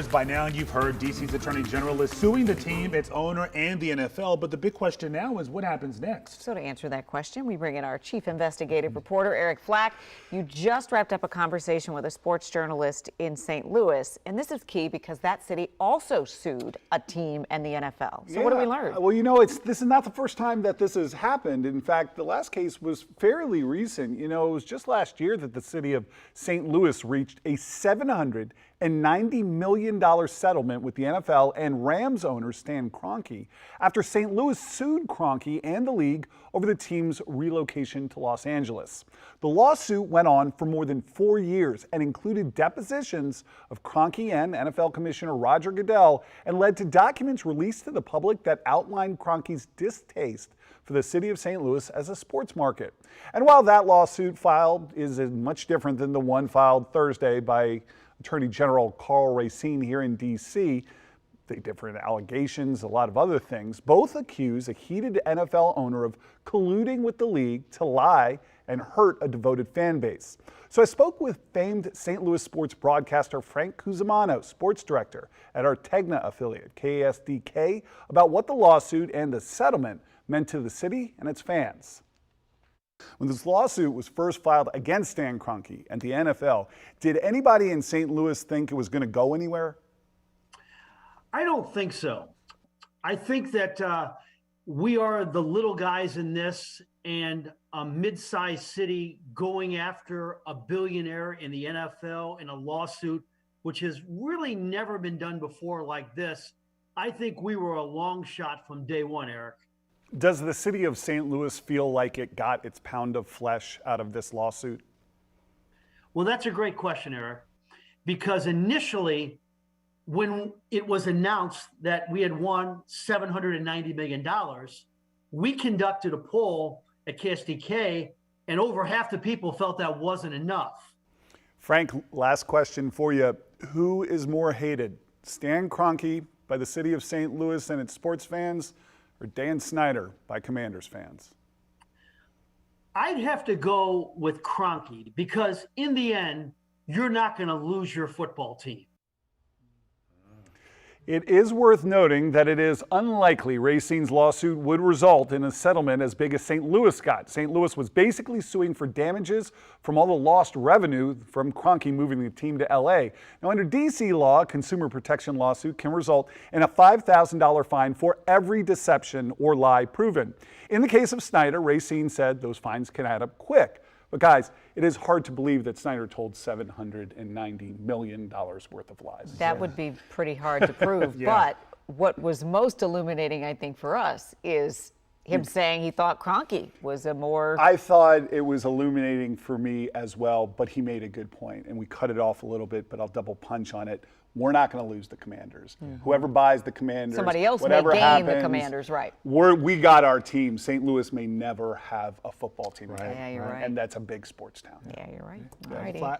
By now, you've heard DC's Attorney General is suing the team, its owner, and the NFL. But the big question now is what happens next? So to answer that question, we bring in our chief investigative reporter, Eric Flack. You just wrapped up a conversation with a sports journalist in St. Louis. And this is key because that city also sued a team and the NFL. So what do we learn? Well, this is not the first time that this has happened. In fact, the last case was fairly recent. It was just last year that the city of St. Louis reached a $790 million settlement with the NFL and Rams owner Stan Kroenke after St. Louis sued Kroenke and the league over the team's relocation to Los Angeles. The lawsuit went on for more than 4 years and included depositions of Kroenke and NFL Commissioner Roger Goodell and led to documents released to the public that outlined Kroenke's distaste for the city of St. Louis as a sports market. And while that lawsuit filed is much different than the one filed Thursday by Attorney General Karl Racine here in D.C., they differ in allegations, a lot of other things. Both accuse a heated NFL owner of colluding with the league to lie and hurt a devoted fan base. So I spoke with famed St. Louis sports broadcaster Frank Cusimano, sports director at our Tegna affiliate, KSDK, about what the lawsuit and the settlement meant to the city and its fans. When this lawsuit was first filed against Stan Kroenke and the NFL, did anybody in St. Louis think it was going to go anywhere? I don't think so. I think that we are the little guys in this, and a mid-sized city going after a billionaire in the NFL in a lawsuit, which has really never been done before like this. I think we were a long shot from day one, Eric. Does the city of St. Louis feel like it got its pound of flesh out of this lawsuit? Well, that's a great question, Eric, because initially, when it was announced that we had won $790 million, we conducted a poll at KSDK, and over half the people felt that wasn't enough. Frank, last question for you. Who is more hated, Stan Kroenke by the city of St. Louis and its sports fans, or Dan Snyder by Commanders fans? I'd have to go with Kroenke because in the end, you're not going to lose your football team. It is worth noting that it is unlikely Racine's lawsuit would result in a settlement as big as St. Louis got. St. Louis was basically suing for damages from all the lost revenue from Kroenke moving the team to LA. Now, under DC law, a consumer protection lawsuit can result in a $5,000 fine for every deception or lie proven. In the case of Snyder, Racine said those fines can add up quick. But guys, it is hard to believe that Snyder told $790 million worth of lies. That would be pretty hard to prove. But what was most illuminating, I think, for us is him saying he thought Kroenke was a more... I thought it was illuminating for me as well, but he made a good point, and we cut it off a little bit, but I'll double punch on it. We're not going to lose the Commanders. Whoever buys the Commanders, somebody else whatever may gain happens, the Commanders, right? We got our team. St. Louis may never have a football team again. Yeah, you're right. And that's a big sports town. Yeah, you're right. Yeah. All righty. All right.